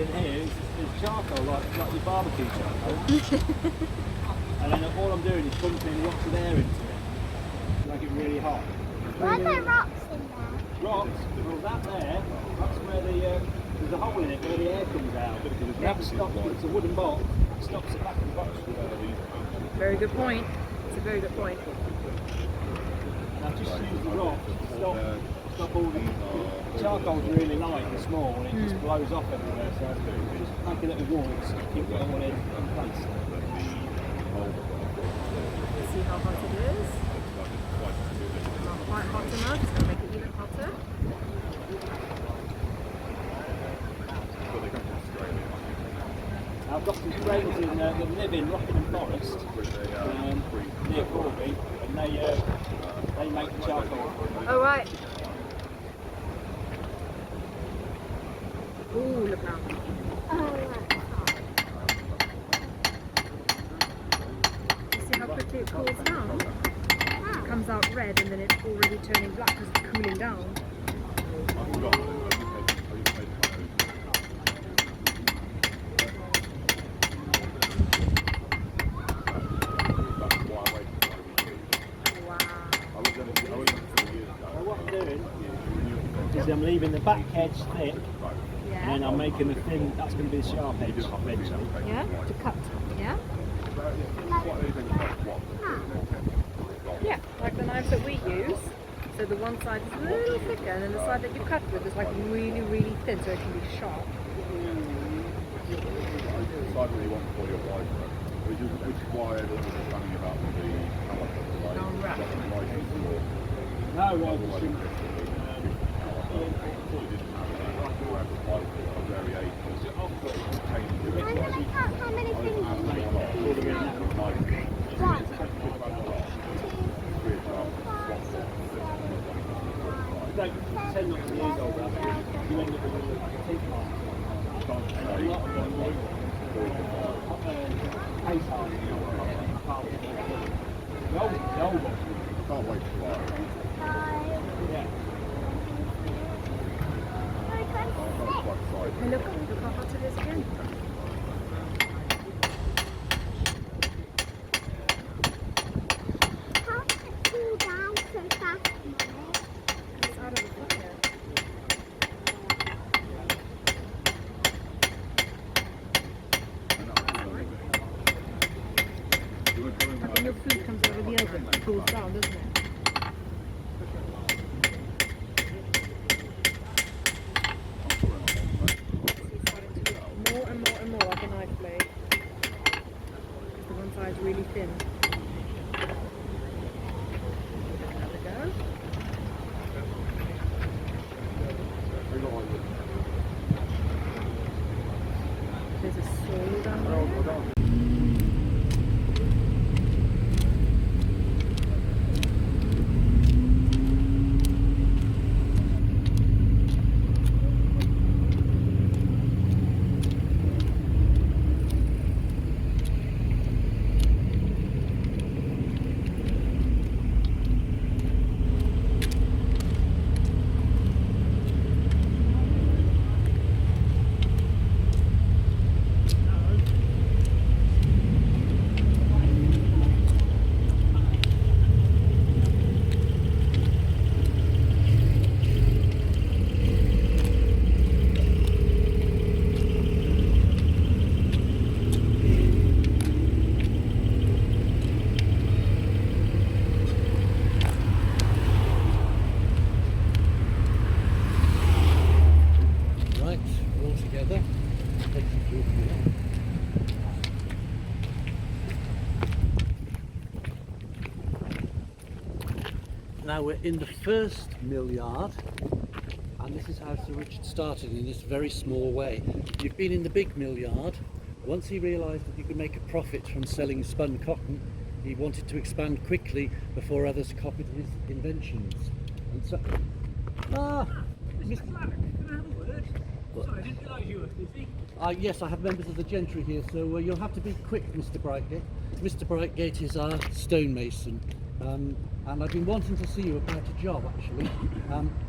In here is charcoal, like your barbecue charcoal. And then all I'm doing is pumping lots of air into it, make it really hot. Why are there rocks in there? Rocks? Well, that there, that's where there's a hole in it where the air comes out. It's a wooden box, it stops the back of the box. Very good point. It's a very good point. And I've just used the rock to stop all the charcoal's really light and small and it just blows off everywhere, so just make a little walls to keep it all in place. See how hot it is. Not quite hot enough, just going to make it even hotter. I've got some friends that live in Rockingham Forest near Corby, and they make the charcoal. Oh right. Ooh, look now. You see how quickly it cools down? It comes out red and then it's already turning black because it's cooling down. I'm leaving the back edge thick, and then I'm making the thin, that's going to be the sharp edge eventually. Yeah, to cut, yeah? Yeah, like the knives that we use. So the one side is a little thicker, and then the side that you cut with is like really, really thin, so it can be sharp. Which is why everyone's funny about the No wrap. No, well, just How many things you One, two, 10 not years old, you end up with a tea party. A lot of them pace hard. The old one. Can't wait to fly. Yeah. Hey, look how hot it is again. How did it cool down so fast, Mummy? It's out of the fire. And when your food comes out of the oven, it cools down, doesn't it? It's starting to look more and more like a knife blade. Because the one side's really thin. There we go. There's a soul down there. Now we're in the first mill yard, and this is how Sir Richard started, in this very small way. You've been in the big mill yard. Once he realised that you could make a profit from selling spun cotton, he wanted to expand quickly before others copied his inventions. And so, Mr. Black, can I have a word? Sorry, I didn't realise you were busy. yes, I have members of the gentry here, so you'll have to be quick, Mr. Brightgate. Mr. Brightgate is our stonemason, and I've been wanting to see you about a job, actually.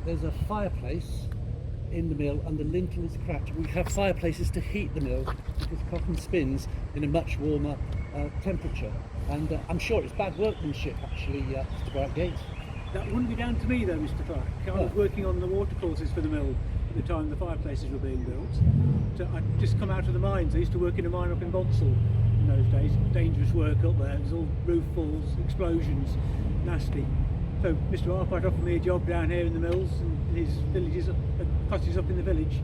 There's a fireplace in the mill and the lintel is cracked. We have fireplaces to heat the mill because cotton spins in a much warmer temperature, and I'm sure it's bad workmanship, actually, Mr. Brightgate. That wouldn't be down to me though, Mr. Clark. I was working on the watercourses for the mill at the time the fireplaces were being built. So I'd just come out of the mines. I used to work in a mine up in Bonsall in those days. Dangerous work up there. There's all roof falls, explosions, nasty. So Mr. Arkwright offered me a job down here in the mills and in his villages, cottages up in the village,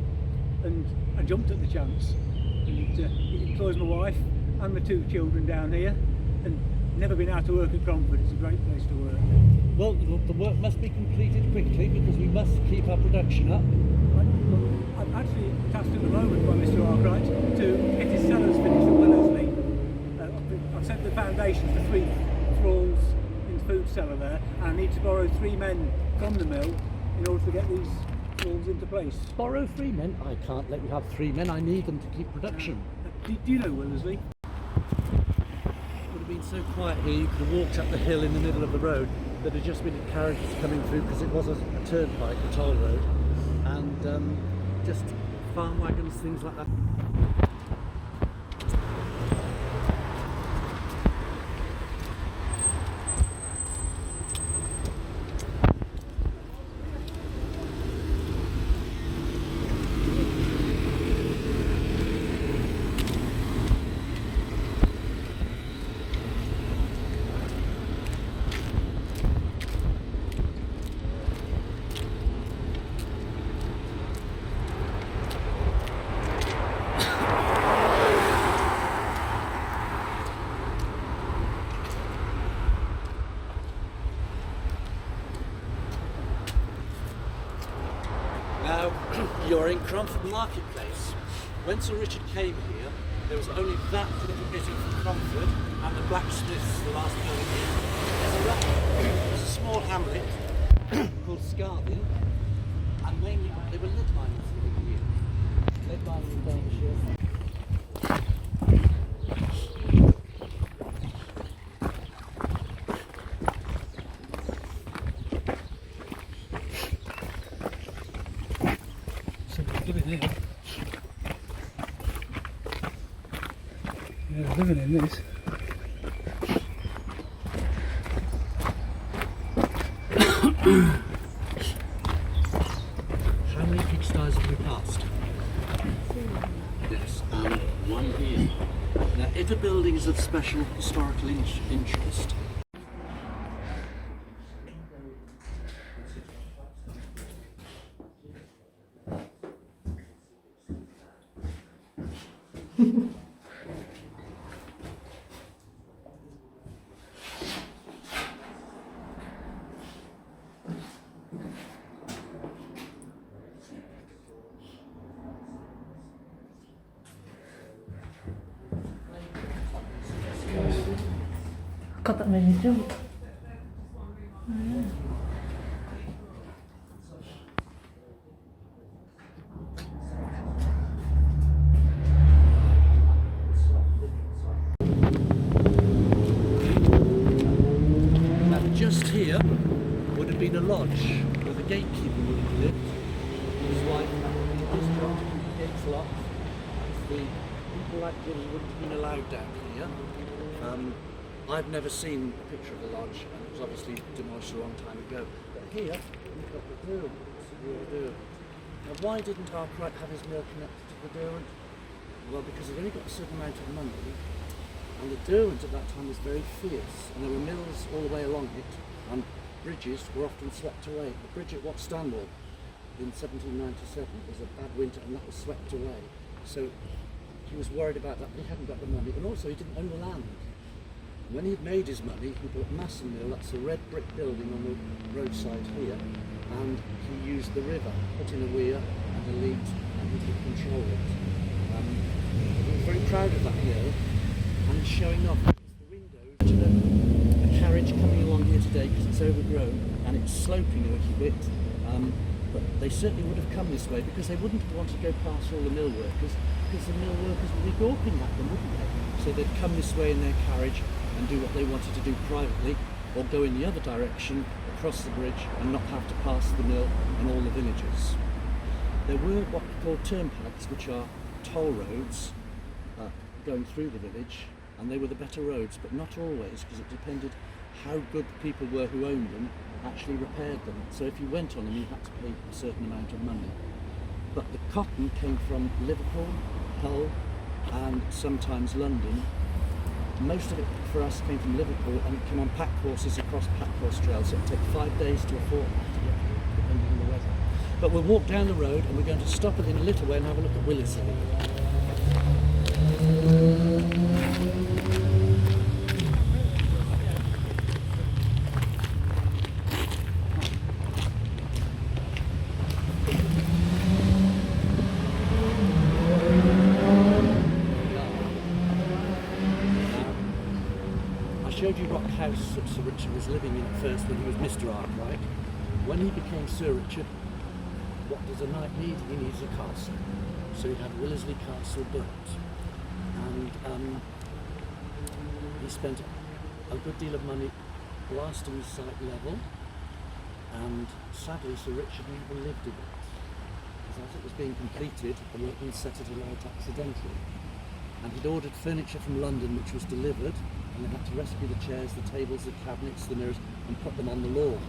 and I jumped at the chance. And he employs my wife and my 2 children down here, and never been out to work at Cromford. It's a great place to work. Well, the work must be completed quickly because we must keep our production up. I'm actually tasked at the moment by Mr. Arkwright to get his cellars finished at Wellesley. I've sent the foundation for 3 trawls in the food cellar there, and I need to borrow 3 men from the mill in order to get these trawls into place. Borrow 3 men? I can't let you have 3 men, I need them to keep production. Do you know Wellesley? It would have been so quiet here, you could have walked up the hill in the middle of the road. There had just been carriages coming through because it was a turnpike, a toll road, and just farm wagons, things like that. You're in Cromford Marketplace. When Sir Richard came here, there was only that little bit of Cromford and the blacksmiths, the last building here. There's a small hamlet called Scarvin, and mainly they were lead miners living here. Lead mining in Derbyshire. Yeah, living in this. How many pigsties have we passed? Yes, and one here. Now, if a building is of special historical interest, God, that made me jump. and just here would have been a lodge where the gatekeeper would have lived. His wife was dropped, the gates locked. The people like this wouldn't have been allowed down here. I've never seen a picture of the lodge, and it was obviously demolished a long time ago. But here, we've got the Derwent. Now, why didn't Arkwright have his mill connected to the Derwent? Well, because they'd only got a certain amount of money, and the Derwent at that time was very fierce, and there were mills all the way along it, and bridges were often swept away. The bridge at Wat Stanwell in 1797 was a bad winter, and that was swept away. So he was worried about that, but he hadn't got the money, and also he didn't own the land. When he'd made his money, he bought Masson Mill, that's a red brick building on the roadside here, and he used the river, put in a weir and a lead, and he could control it. He was very proud of that mill, and he's showing off the windows to the carriage coming along here today because it's overgrown and it's sloping a little bit. But they certainly would have come this way because they wouldn't have wanted to go past all the mill workers because the mill workers would be gawping at them, wouldn't they? So they'd come this way in their carriage and do what they wanted to do privately, or go in the other direction across the bridge and not have to pass the mill and all the villagers. There were what we call turnpikes, which are toll roads going through the village, and they were the better roads, but not always, because it depended how good the people were who owned them actually repaired them. So if you went on them, you had to pay a certain amount of money. But the cotton came from Liverpool, Hull, and sometimes London. Most of it for us came from Liverpool, and it came on pack horses across pack horse trails, so it would take 5 days to a fortnight to get here, depending on the weather. But we'll walk down the road, and we're going to stop within a little way and have a look at Willisley. I showed you what house that Sir Richard was living in at first when he was Mr. Arkwright. When he became Sir Richard, what does a knight need? He needs a castle. So he had Willisley Castle built. And he spent a good deal of money blasting the site level, and sadly Sir Richard never lived in it. Because as it was being completed, the workmen set it alight accidentally. And he'd ordered furniture from London which was delivered, and they had to rescue the chairs, the tables, the cabinets, the mirrors, and put them on the lawn.